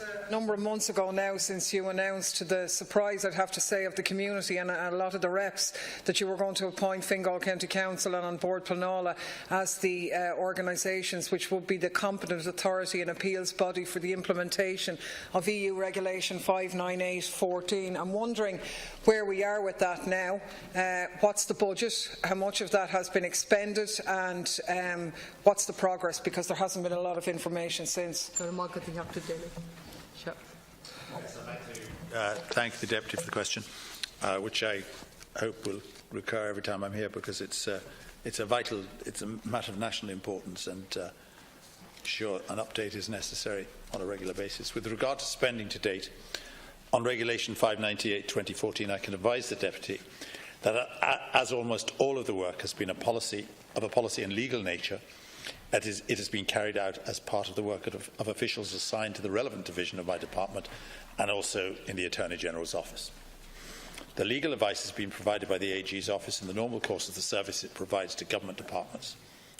A number of months ago now since you announced, to the surprise, I'd have to say, of the community and a lot of the reps, that you were going to appoint Fingal County Council and on board Pleanála as the organisations which would be the competent authority and appeals body for the implementation of EU Regulation 598/14. I'm wondering where we are with that now. What's the budget? How much of that has been expended? And what's the progress? Because there hasn't been a lot of information since. Thank the Deputy for the question, which I hope will recur every time I'm here, because it's a matter of national importance, and sure, an update is necessary on a regular basis. With regard to spending to date on Regulation 598/2014, I can advise the Deputy that as almost all of the work has been of a policy and legal nature, it has been carried out as part of the work of officials assigned to the relevant division of my department and also in the Attorney General's office. The legal advice has been provided by the AG's office in the normal course of the service it provides to government departments.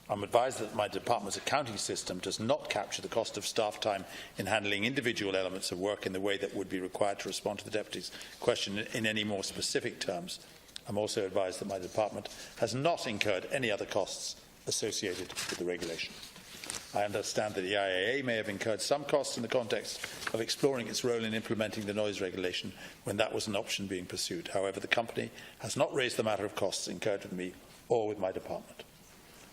I'm advised that my department's accounting system does not capture the cost of staff time in handling individual elements of work in the way that would be required to respond to the Deputy's question in any more specific terms. I'm also advised that my department has not incurred any other costs associated with the regulation. I understand that the DAA may have incurred some costs in the context of exploring its role in implementing the noise regulation when that was an option being pursued. However, the company has not raised the matter of costs incurred with me or with my department.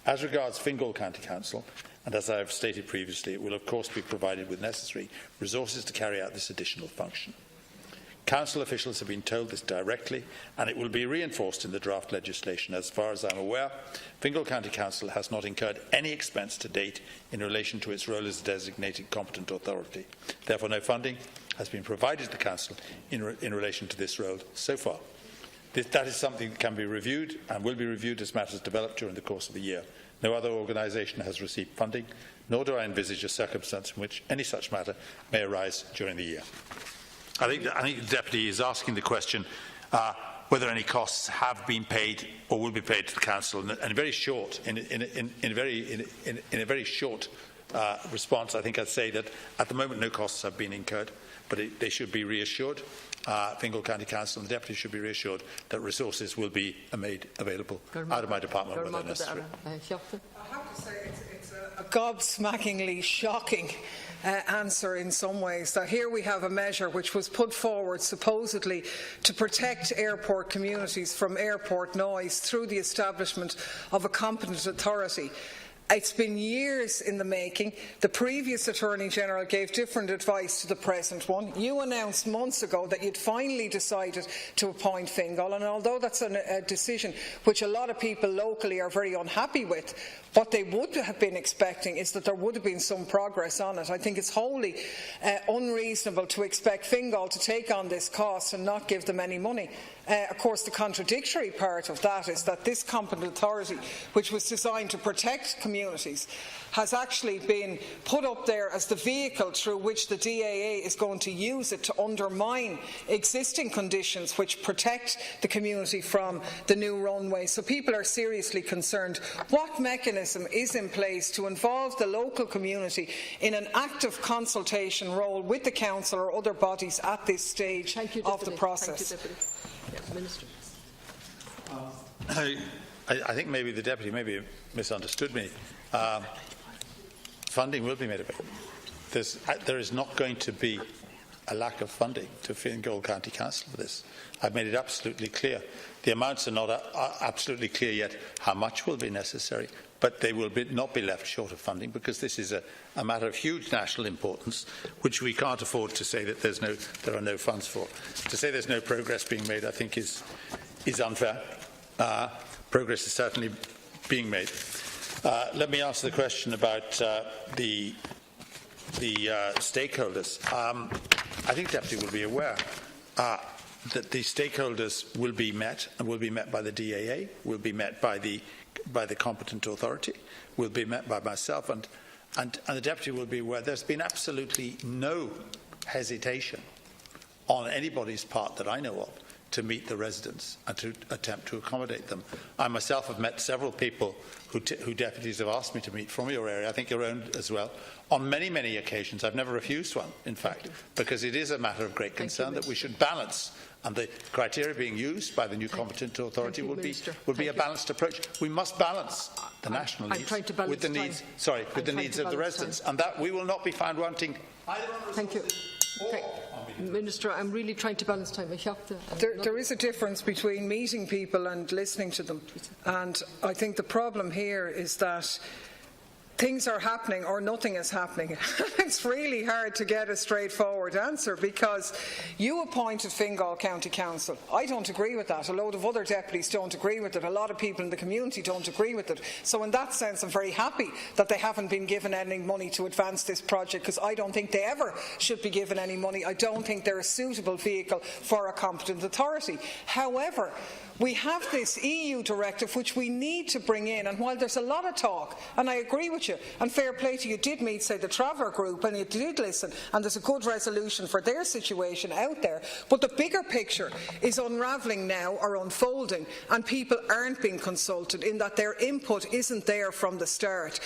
As regards Fingal County Council, and as I have stated previously, it will of course be provided with necessary resources to carry out this additional function. Council officials have been told this directly, and it will be reinforced in the draft legislation. As far as I am aware, Fingal County Council has not incurred any expense to date in relation to its role as a designated competent authority. Therefore, no funding has been provided to the Council in relation to this role so far. That is something that can be reviewed and will be reviewed as matters develop during the course of the year. No other organisation has received funding, nor do I envisage a circumstance in which any such matter may arise during the year. I think the Deputy is asking the question whether any costs have been paid or will be paid to the Council. And in a very short response, I think I'd say that at the moment no costs have been incurred, but they should be reassured. Fingal County Council and the Deputy should be reassured that resources will be made available out of my department where they're necessary. I have to say it's a gobsmackingly shocking answer in some ways, that here we have a measure which was put forward supposedly to protect airport communities from airport noise through the establishment of a competent authority. It's been years in the making. The previous Attorney General gave different advice to the present one. You announced months ago that you'd finally decided to appoint Fingal, and although that's a decision which a lot of people locally are very unhappy with, what they would have been expecting is that there would have been some progress on it. I think it's wholly unreasonable to expect Fingal to take on this cost and not give them any money. Of course, the contradictory part of that is that this competent authority, which was designed to protect communities, has actually been put up there as the vehicle through which the DAA is going to use it to undermine existing conditions which protect the community from the new runway. So people are seriously concerned. What mechanism is in place to involve the local community in an active consultation role with the Council or other bodies at this stage of the process? Minister. I think maybe the Deputy misunderstood me. Funding will be made available. There is not going to be a lack of funding to Fingal County Council for this. I've made it absolutely clear. The amounts are not absolutely clear yet how much will be necessary, but they will not be left short of funding, because this is a matter of huge national importance, which we can't afford to say that there are no funds for. To say there's no progress being made, I think, is unfair. Progress is certainly being made. Let me answer the question about the stakeholders. I think the Deputy will be aware that the stakeholders will be met, and will be met by the DAA, will be met by the competent authority, will be met by myself, and the Deputy will be aware there's been absolutely no hesitation on anybody's part that I know of to meet the residents and to attempt to accommodate them. I myself have met several people who deputies have asked me to meet from your area, I think your own as well, on many, many occasions. I've never refused one, in fact, because it is a matter of great concern that we should balance, and the criteria being used by the new competent authority will be a balanced approach. We must balance the national needs with the needs, with the needs of the residents, and that we will not be found wanting either on resources or on Minister, I'm really trying to balance time. There is a difference between meeting people and listening to them, and I think the problem here is that things are happening or nothing is happening. It's really hard to get a straightforward answer, because you appointed Fingal County Council. I don't agree with that. A load of other deputies don't agree with it. A lot of people in the community don't agree with it. So in that sense, I'm very happy that they haven't been given any money to advance this project, because I don't think they ever should be given any money. I don't think they're a suitable vehicle for a competent authority. However, we have this EU directive which we need to bring in, and while there's a lot of talk, and I agree with you, and fair play to you, did meet, say, the Traveller Group, and you did listen, and there's a good resolution for their situation out there, but the bigger picture is unravelling now, or unfolding, and people aren't being consulted in that their input isn't there from the start.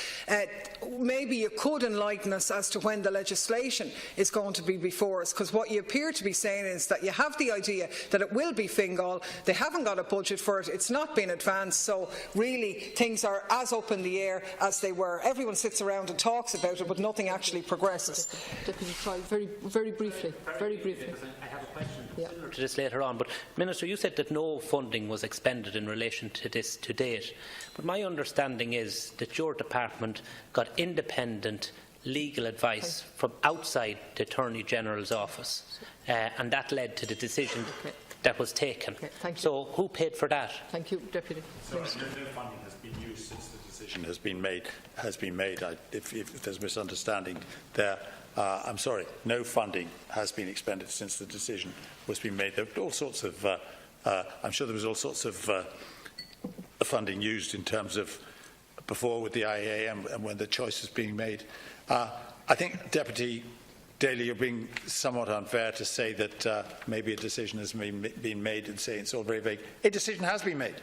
Maybe you could enlighten us as to when the legislation is going to be before us, because what you appear to be saying is that you have the idea that it will be Fingal, they haven't got a budget for it, it's not been advanced, so really things are as up in the air as they were. Everyone sits around and talks about it, but nothing actually progresses. Deputy Troy, very briefly. I have a question similar to this later on, but Minister, you said that no funding was expended in relation to this to date, but my understanding is that your department got independent legal advice from outside the Attorney General's office, and that led to the decision that was taken. So who paid for that? Thank you, Deputy. No funding has been used since the decision has been made. If there's misunderstanding there, I'm sorry. No funding has been expended since the decision was being made. There were all sorts of. I'm sure there was all sorts of funding used in terms of before with the IAA and when the choice was being made. I think, Deputy Daly, you're being somewhat unfair to say that maybe a decision has been made and say it's all very vague. A decision has been made.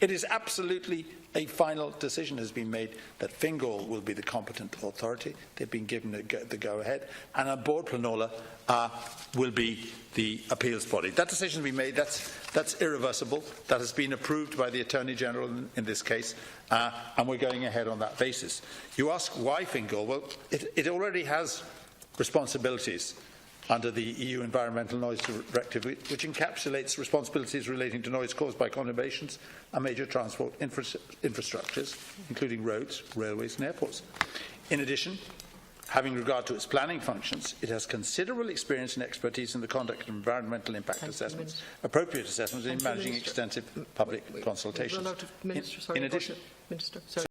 It is absolutely a final decision has been made that Fingal will be the competent authority. They've been given the go-ahead, and a board planola will be the appeals body. That decision has been made. That's irreversible. That has been approved by the Attorney General in this case, and we're going ahead on that basis. You ask why Fingal? Well, it already has responsibilities under the EU Environmental Noise Directive, which encapsulates responsibilities relating to noise caused by conurbations and major transport infrastructures, including roads, railways and airports. In addition, having regard to its planning functions, it has considerable experience and expertise in the conduct of environmental impact assessments, appropriate assessments, and in managing extensive public consultations. In addition,